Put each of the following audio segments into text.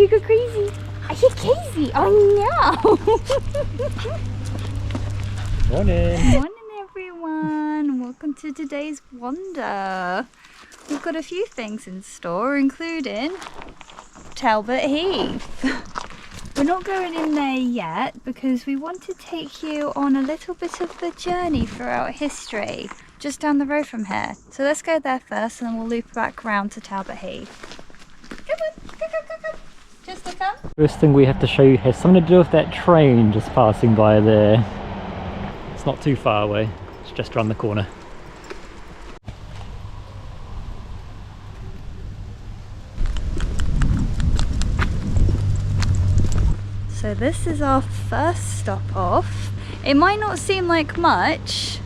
you go crazy. Are you crazy? Oh no. Morning. Morning everyone. Welcome to today's wander. We've got a few things in store, including Talbot Heath. We're not going in there yet because we want to take you on a little bit of the journey throughout history, just down the road from here. So let's go there first and then we'll loop back around to Talbot Heath. Come on, come. Just to come. First thing we have to show you has something to do with that train just passing by there. It's not too far away, it's just around the corner. So this is our first stop off. It might not seem like much,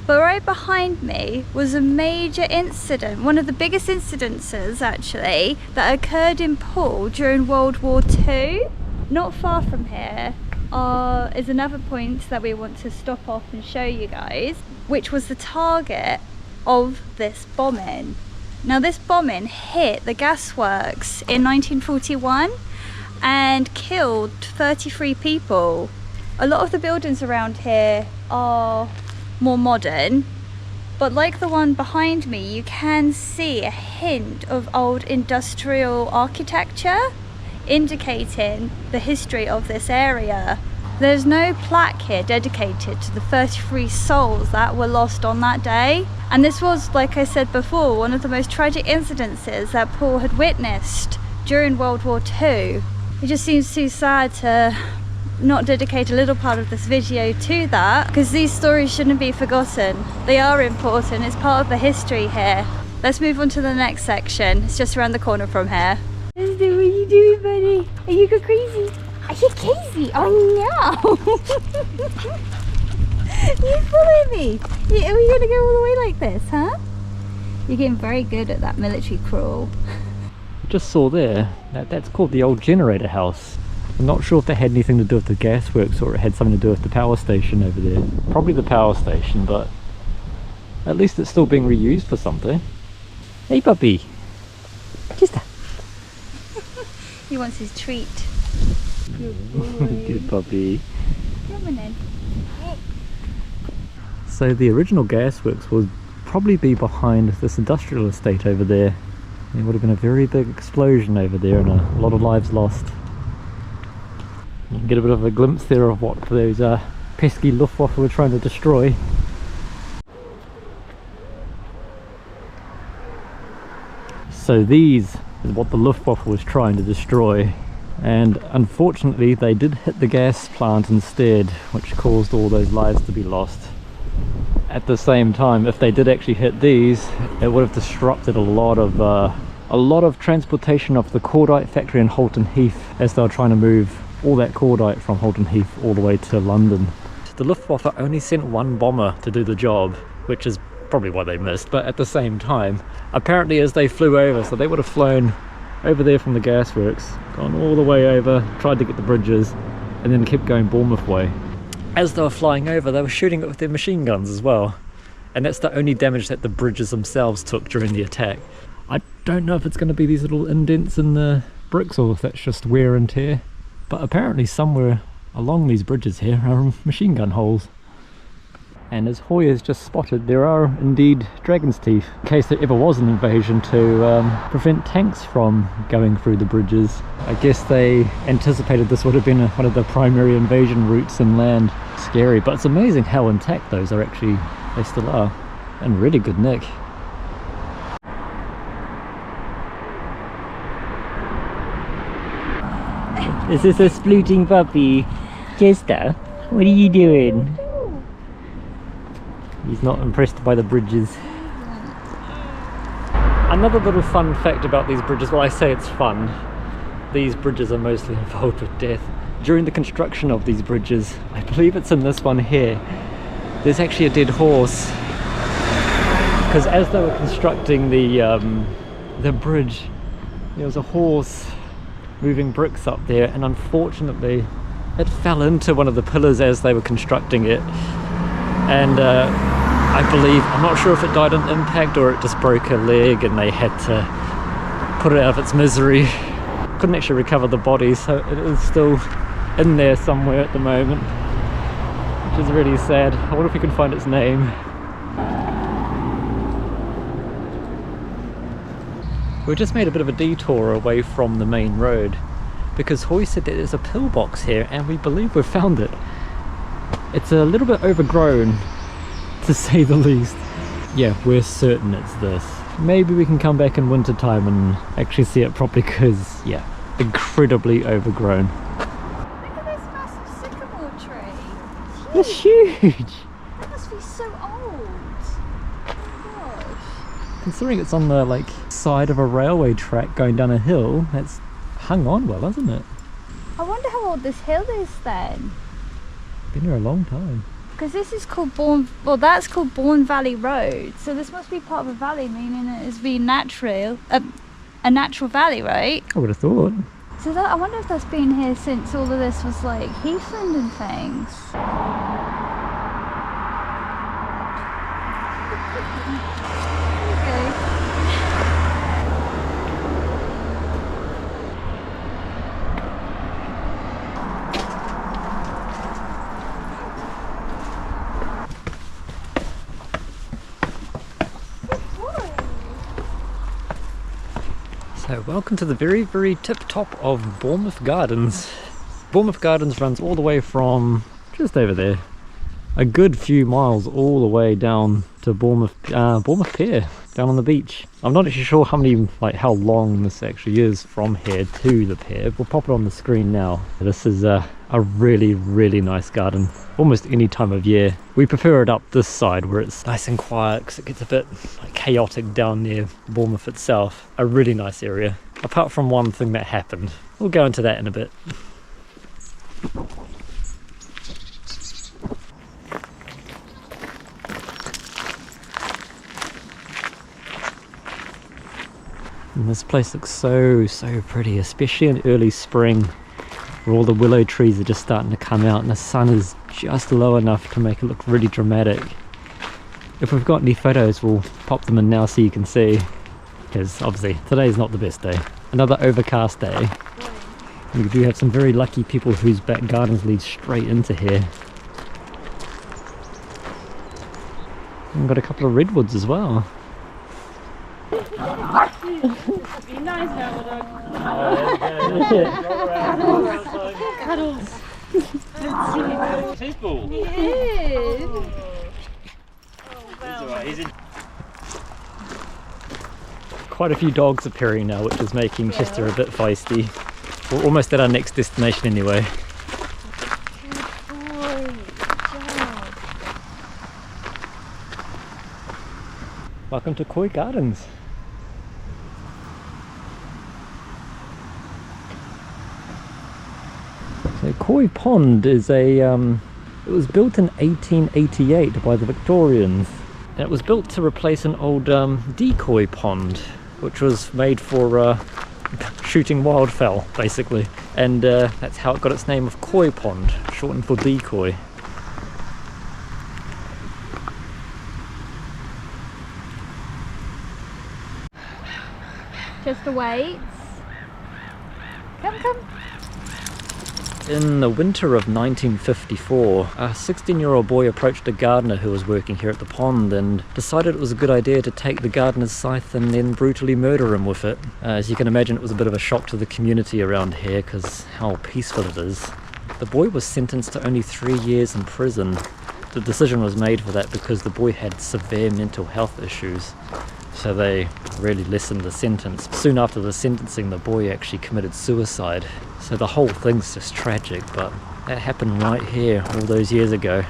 but right behind me was a major incident, one of the biggest incidences actually, that occurred in Poole during World War II. Not far from here is another point that we want to stop off and show you guys, which was the target of this bombing. Now this bombing hit the gasworks in 1941 and killed 33 people. A lot of the buildings around here are more modern, but like the one behind me, you can see a hint of old industrial architecture indicating the history of this area. There's no plaque here dedicated to the 33 souls that were lost on that day, and this was, like I said before, one of the most tragic incidences that Poole had witnessed during World War II. It just seems too sad to not dedicate a little part of this video to that, because these stories shouldn't be forgotten. They are important, it's part of the history here. Let's move on to the next section. It's just around the corner from here. What are you doing, buddy? Are you go crazy? Are you crazy? Oh no! You following me? Are we gonna go all the way like this, huh? You're getting very good at that military crawl. Just saw there, that's called the old generator house. I'm not sure if that had anything to do with the gasworks or it had something to do with the power station over there. Probably the power station, but at least it's still being reused for something. Hey puppy! Just He wants his treat. Good boy. Good puppy. Come on then. So the original gasworks would probably be behind this industrial estate over there. There would have been a very big explosion over there and a lot of lives lost. You can get a bit of a glimpse there of what those pesky Luftwaffe were trying to destroy. So these is what the Luftwaffe was trying to destroy, and unfortunately they did hit the gas plant instead, which caused all those lives to be lost. At the same time, if they did actually hit these, it would have disrupted a lot of transportation of the cordite factory in Halton Heath, as they were trying to move all that cordite from Halton Heath all the way to London. The Luftwaffe only sent one bomber to do the job, which is probably why they missed, but at the same time, apparently as they flew over, so they would have flown over there from the gasworks, gone all the way over, tried to get the bridges, and then kept going Bournemouth way. As they were flying over, they were shooting it with their machine guns as well, and that's the only damage that the bridges themselves took during the attack. I don't know if it's going to be these little indents in the bricks or if that's just wear and tear, but apparently somewhere along these bridges here are machine gun holes. And as Hoy has just spotted, there are indeed dragon's teeth, in case there ever was an invasion to prevent tanks from going through the bridges. I guess they anticipated this would have been one of the primary invasion routes inland. Scary, but it's amazing how intact those are actually, they still are, and really good nick. Is this a splooting puppy? Chester, what are you doing? He's not impressed by the bridges. Another little fun fact about these bridges, well I say it's fun, these bridges are mostly involved with death. During the construction of these bridges, I believe it's in this one here, there's actually a dead horse. Because as they were constructing the bridge, there was a horse moving bricks up there, and unfortunately it fell into one of the pillars as they were constructing it, and I believe, I'm not sure if it died on impact or it just broke a leg and they had to put it out of its misery. couldn't actually recover the body, so it is still in there somewhere at the moment, which is really sad. I wonder if we can find its name. We just made a bit of a detour away from the main road because Hoy said that there's a pillbox here, and we believe we've found it. It's a little bit overgrown, to say the least. Yeah, we're certain it's this. Maybe we can come back in winter time and actually see it properly, because yeah, incredibly overgrown. Look at this massive sycamore tree. It's huge! That must be so old. Oh gosh. Considering it's on the like side of a railway track going down a hill, that's hung on well, hasn't it? I wonder how old this hill is then. Been here a long time. Because this is called Bourne, well that's called Bourne Valley Road, so this must be part of a valley, meaning it is being natural, a natural valley, right? I would have thought. So that, I wonder if that's been here since all of this was like heathland and things. Okay. So welcome to the very tip top of Bournemouth Gardens. Bournemouth Gardens runs all the way from just over there, a good few miles all the way down to Bournemouth Pier, down on the beach. I'm not actually sure how long this actually is from here to the pier. We'll pop it on the screen now. This is a really nice garden, almost any time of year. We prefer it up this side where it's nice and quiet, because it gets a bit chaotic down near Bournemouth itself. A really nice area, apart from one thing that happened. We'll go into that in a bit. And this place looks so pretty, especially in early spring, where all the willow trees are just starting to come out and the sun is just low enough to make it look really dramatic. If we've got any photos, we'll pop them in now so you can see, because obviously today's not the best day. Another overcast day. And we do have some very lucky people whose back gardens lead straight into here. And we've got a couple of redwoods as well. Be nice now, dog. Cuddles. He's Poole. He is. He's alright, he's in. Quite a few dogs appearing now, which is making Chester a bit feisty. We're almost at our next destination anyway. Good boy. Good job. Welcome to Koi Gardens. So Koi Pond is it was built in 1888 by the Victorians. And it was built to replace an old decoy pond, which was made for shooting wildfowl, basically. And that's how it got its name of Koi Pond, shortened for decoy. Just waits. Come. In the winter of 1954, a 16-year-old boy approached a gardener who was working here at the pond and decided it was a good idea to take the gardener's scythe and then brutally murder him with it. As you can imagine, it was a bit of a shock to the community around here because how peaceful it is. The boy was sentenced to only 3 years in prison. The decision was made for that because the boy had severe mental health issues, so they really lessened the sentence. Soon after the sentencing, the boy actually committed suicide. So the whole thing's just tragic, but that happened right here all those years ago.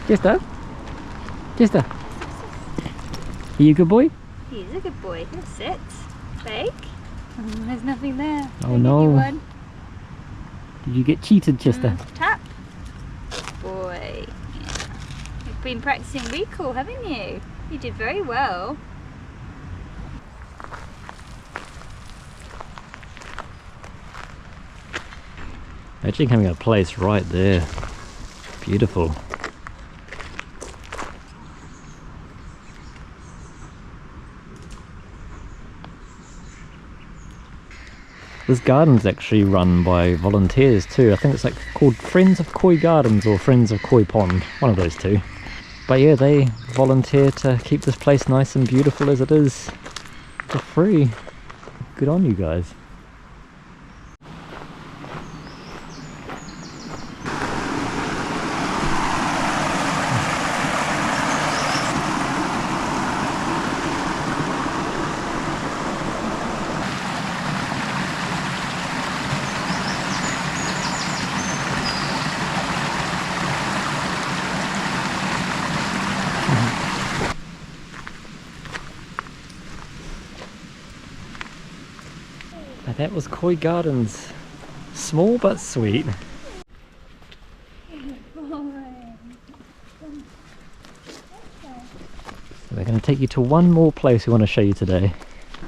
Chester? Chester? Are you a good boy? He's a good boy. He'll sit. Fake. There's nothing there. Oh, I'll give no. you one. Did you get cheated, Chester? Tap. Boy. Yeah. You've been practicing recall, haven't you? You did very well. Actually having a place right there. Beautiful. This garden's actually run by volunteers too. I think it's like called Friends of Koi Gardens or Friends of Koi Pond, one of those two. But yeah, they volunteer to keep this place nice and beautiful as it is for free. Good on you guys. That was Koi Gardens. Small but sweet. So we're going to take you to one more place we want to show you today.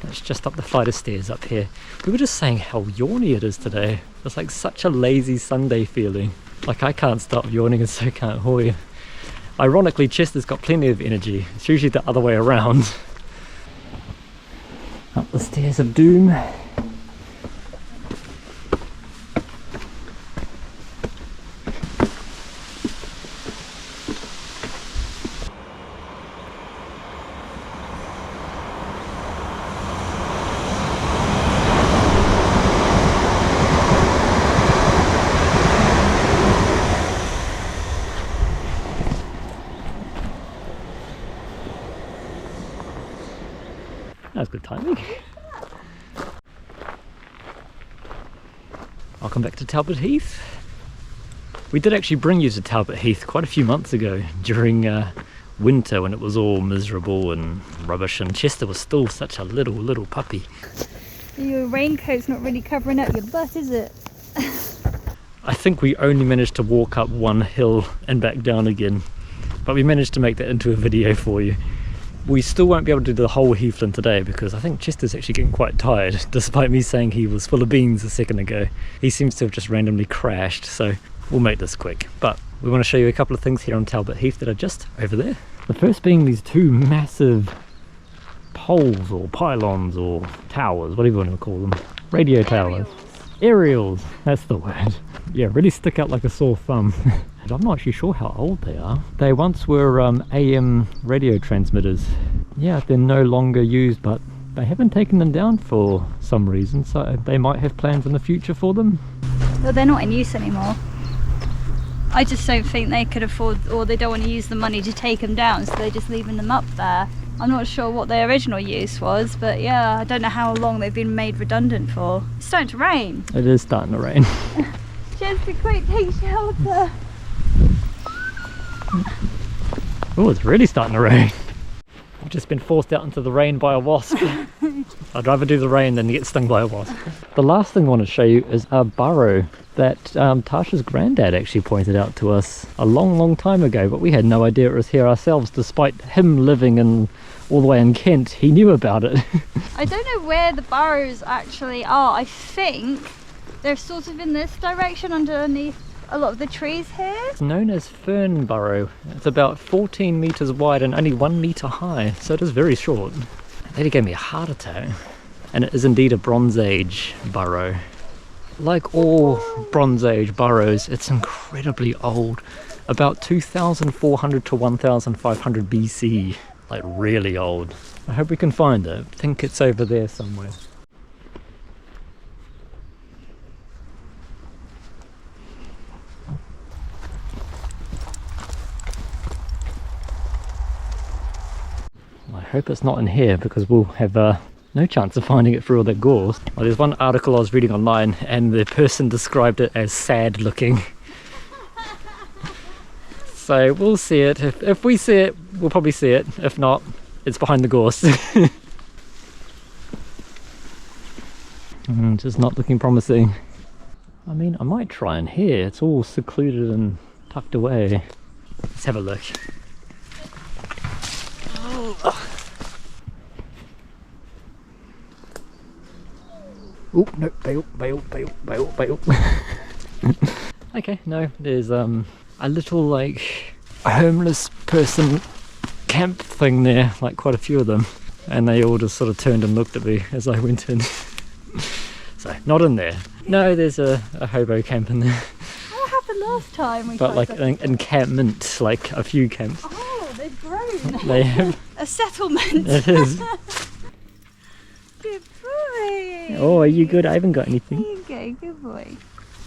It's just up the flight of stairs up here. We were just saying how yawny it is today. It's like such a lazy Sunday feeling. Like I can't stop yawning and so can't Hoy. Ironically, Chester's got plenty of energy. It's usually the other way around. Up the stairs of doom. That was good timing. Welcome back to Talbot Heath. We did actually bring you to Talbot Heath quite a few months ago during winter when it was all miserable and rubbish, and Chester was still such a little puppy. Your raincoat's not really covering up your butt, is it? I think we only managed to walk up one hill and back down again, but we managed to make that into a video for you. We still won't be able to do the whole heathland today because I think Chester's actually getting quite tired, despite me saying he was full of beans a second ago. He seems to have just randomly crashed, so we'll make this quick. But we want to show you a couple of things here on Talbot Heath that are just over there. The first being these two massive poles or pylons or towers, whatever you want to call them. Radio towers. Aerials, that's the word. Yeah, really stick out like a sore thumb. I'm not actually sure how old they are. They once were AM radio transmitters. Yeah, they're no longer used, but they haven't taken them down for some reason, so they might have plans in the future for them. Well, they're not in use anymore. I just don't think they could afford, or they don't want to use the money to take them down, so they're just leaving them up there. I'm not sure what their original use was, but yeah, I don't know how long they've been made redundant for. It's starting to rain. It is starting to rain. Just a quick take shelter. Oh, it's really starting to rain. I've just been forced out into the rain by a wasp. I'd rather do the rain than get stung by a wasp. The last thing I want to show you is a burrow that Tasha's granddad actually pointed out to us a long time ago, but we had no idea it was here ourselves. Despite him living in all the way in Kent, he knew about it. I don't know where the burrows actually are. I think they're sort of in this direction underneath a lot of the trees here. It's known as fern burrow. It's about 14 meters wide and only 1 meter high, so it is very short. That nearly gave me a heart attack. And it is indeed a Bronze Age burrow. Like all Bronze Age burrows, it's incredibly old. About 2400 to 1500 BC. Like really old. I hope we can find it. I think it's over there somewhere. I hope it's not in here because we'll have no chance of finding it through all that gorse. Well, there's one article I was reading online and the person described it as sad looking. So we'll see it. If we see it, we'll probably see it. If not, it's behind the gorse. Just not looking promising. I mean, I might try in here. It's all secluded and tucked away. Let's have a look. Oh no, bail. Okay, no, there's a little like homeless person camp thing there, like quite a few of them, and they all just sort of turned and looked at me as I went in. So so not in there. No, there's a hobo camp in there. What happened last time we But tried like that? an encampment, like a few camps. Oh, they've grown. They have. A settlement. It is. Good boy. Oh, are you good? I haven't got anything. There you go, good boy.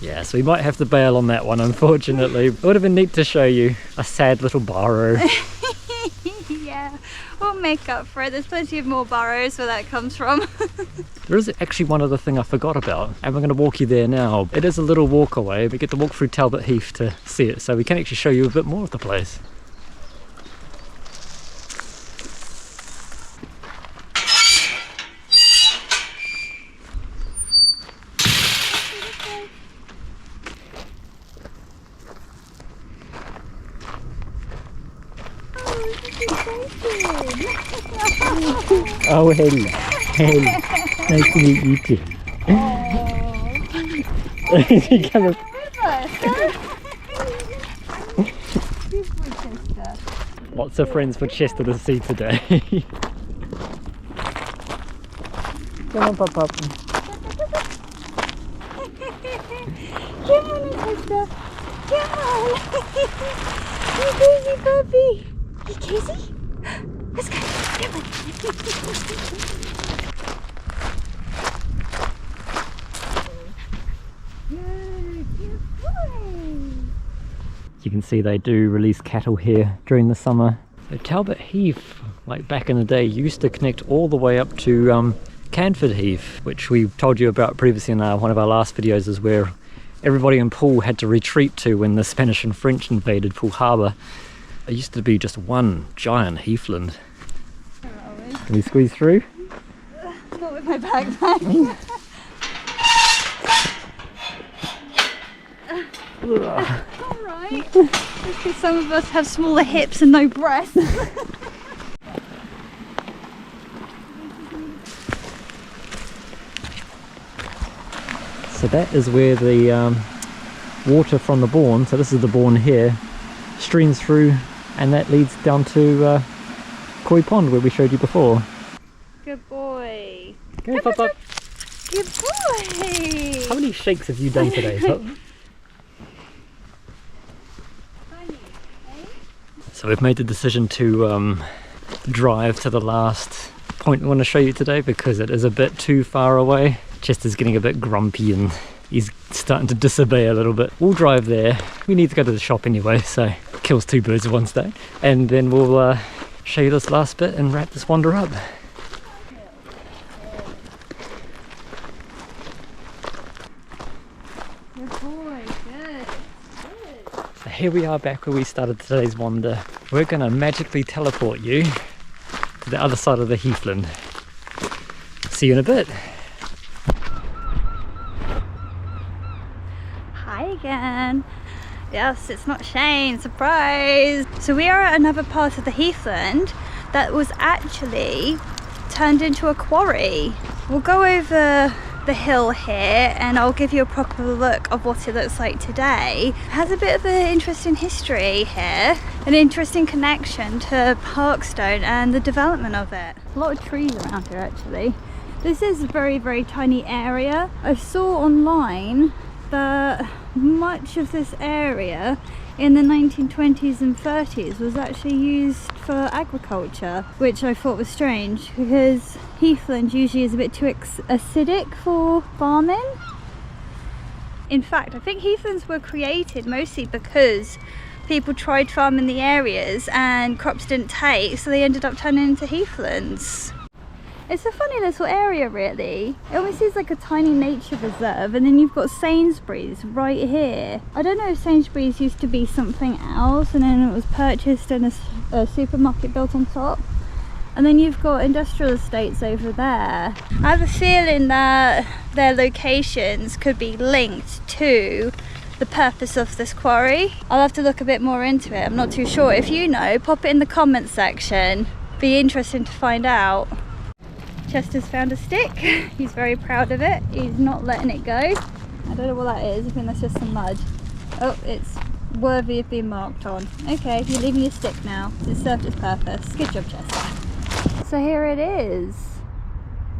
Yeah, so we might have to bail on that one, unfortunately. It would have been neat to show you a sad little burrow. Yeah, we'll make up for it. There's plenty of more burrows where that comes from. There is actually one other thing I forgot about, and we're going to walk you there now. It is a little walk away. We get to walk through Talbot Heath to see it, so we can actually show you a bit more of the place. Oh, hello. Hello. Nice to meet you too. You kind of... Lots of friends for Chester to see today. Come on, Pop Pop. Come on, Chester. Come on. You crazy puppy. You Casey? Let's go. Come on. Good boy. You can see they do release cattle here during the summer. So Talbot Heath, like back in the day, used to connect all the way up to Canford Heath, which we told you about previously in one of our last videos, is where everybody in Poole had to retreat to when the Spanish and French invaded Poole Harbour. It used to be just one giant heathland. Can we squeeze through? Not with my backpack. Alright. Just because some of us have smaller hips and no breasts. So that is where the water from the Bourne, so this is the Bourne here, streams through, and that leads down to Koi Pond where we showed you before. Good boy. Go Pop Pop. Good boy. How many shakes have you done today, Pop? So we've made the decision to drive to the last point we want to show you today because it is a bit too far away. Chester's getting a bit grumpy and he's starting to disobey a little bit. We'll drive there. We need to go to the shop anyway, so kills two birds with one stone. And then we'll show you this last bit and wrap this wander up. Good boy. Good. So here we are back where we started today's wander. We're going to magically teleport you to the other side of the heathland. See you in a bit. Hi again. Yes, it's not Shane, surprise! So we are at another part of the heathland that was actually turned into a quarry. We'll go over the hill here and I'll give you a proper look of what it looks like today. It has a bit of an interesting history here, an interesting connection to Parkstone and the development of it. A lot of trees around here actually. This is a very, very tiny area. I saw online that much of this area in the 1920s and 30s was actually used for agriculture, which I thought was strange because heathland usually is a bit too acidic for farming. In fact, I think heathlands were created mostly because people tried farming the areas and crops didn't take, so they ended up turning into heathlands. It's a funny little area really. It almost seems like a tiny nature reserve, and then you've got Sainsbury's right here. I don't know if Sainsbury's used to be something else and then it was purchased and a supermarket built on top. And then you've got industrial estates over there. I have a feeling that their locations could be linked to the purpose of this quarry. I'll have to look a bit more into it. I'm not too sure. If you know, pop it in the comments section. Be interesting to find out. Chester's found a stick. He's very proud of it. He's not letting it go. I don't know what that is. I think that's just some mud. Oh, it's worthy of being marked on. Okay, you're leaving your stick now. It served its purpose. Good job, Chester. So here it is.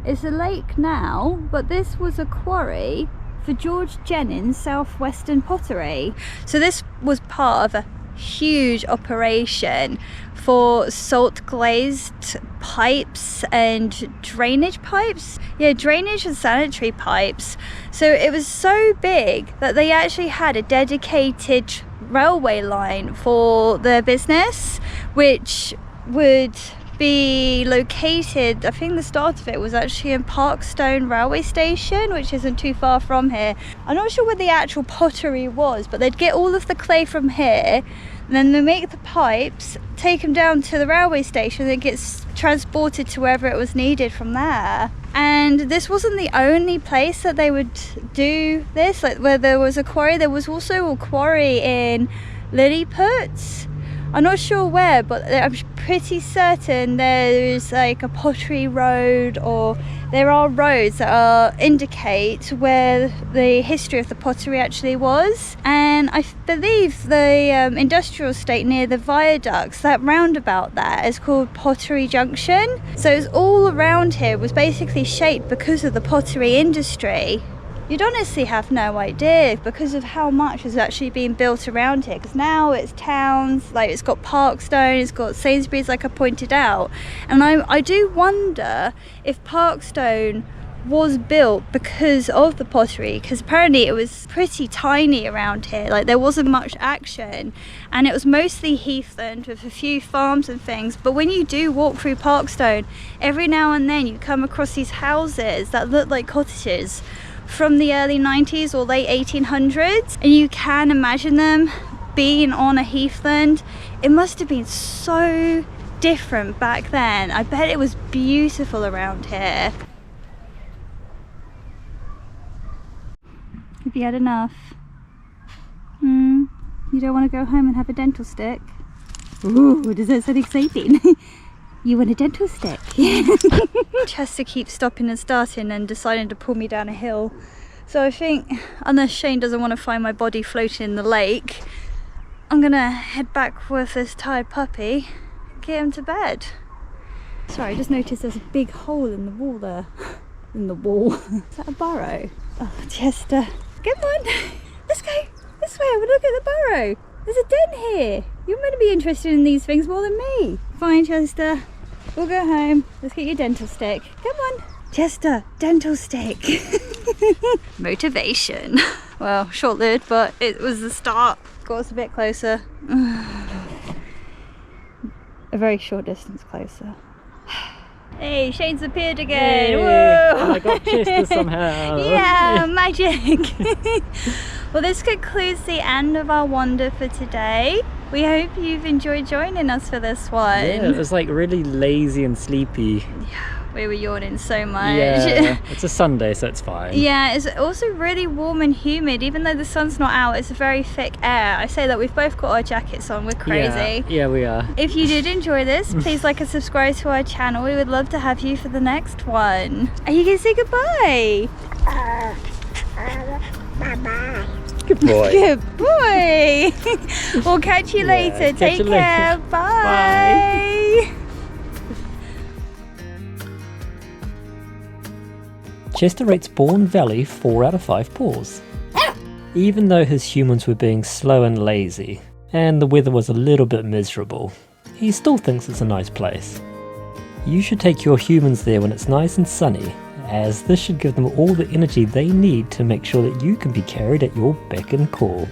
It's a lake now, but this was a quarry for George Jennings' Southwestern Pottery. So this was part of a huge operation for salt glazed pipes and drainage pipes. Yeah, drainage and sanitary pipes. So it was so big that they actually had a dedicated railway line for their business, which would be located, I think the start of it was actually in Parkstone railway station, which isn't too far from here. I'm not sure where the actual pottery was, but they'd get all of the clay from here, and then they make the pipes, take them down to the railway station, and it gets transported to wherever it was needed from there. And this wasn't the only place that they would do this, like where there was a quarry. There was also a quarry in Lilliput. I'm not sure where, but I'm pretty certain there's like a pottery road, or there are roads that indicate where the history of the pottery actually was. And I believe the industrial estate near the viaducts, that roundabout there, is called Pottery Junction. So it's all around here was basically shaped because of the pottery industry. You'd honestly have no idea because of how much has actually been built around here, because now it's towns, like it's got Parkstone, it's got Sainsbury's, like I pointed out. And I do wonder if Parkstone was built because of the pottery, because apparently it was pretty tiny around here, like there wasn't much action, and it was mostly heathland with a few farms and things. But when you do walk through Parkstone, every now and then you come across these houses that look like cottages from the early 90s or late 1800s, and you can imagine them being on a heathland. It must have been so different back then. I bet it was beautiful around here. Have you had enough? You don't want to go home and have a dental stick? Ooh, does that sound exciting? You want a dental stick? Chester keeps stopping and starting and deciding to pull me down a hill. So I think, unless Shane doesn't want to find my body floating in the lake, I'm gonna head back with this tired puppy, get him to bed. Sorry, I just noticed there's a big hole in the wall there. In the wall. Is that a burrow? Oh, Chester. Come on, let's go this way, we'll look at the burrow. There's a den here. You're meant to be interested in these things more than me. Fine, Chester. We'll go home. Let's get your dental stick. Come on. Chester, dental stick. Motivation. Well, short-lived, but it was the start. Got us a bit closer. A very short distance closer. Hey, Shane's appeared again. Yay. Whoa! And I got Chester somehow. Yeah, magic. Well, this concludes the end of our wander for today. We hope you've enjoyed joining us for this one. Yeah, it was like really lazy and sleepy. Yeah, we were yawning so much. Yeah, it's a Sunday, so it's fine. Yeah, it's also really warm and humid. Even though the sun's not out, it's a very thick air. I say that we've both got our jackets on. We're crazy. Yeah, we are. If you did enjoy this, please like and subscribe to our channel. We would love to have you for the next one. Are you going to say goodbye? Bye-bye. Good boy. Good boy. We'll catch you later. Catch Take you care. later. Bye. Chester rates Bourne Valley 4 out of 5 paws. Even though his humans were being slow and lazy, and the weather was a little bit miserable, he still thinks it's a nice place. You should take your humans there when it's nice and sunny, as this should give them all the energy they need to make sure that you can be carried at your beck and call.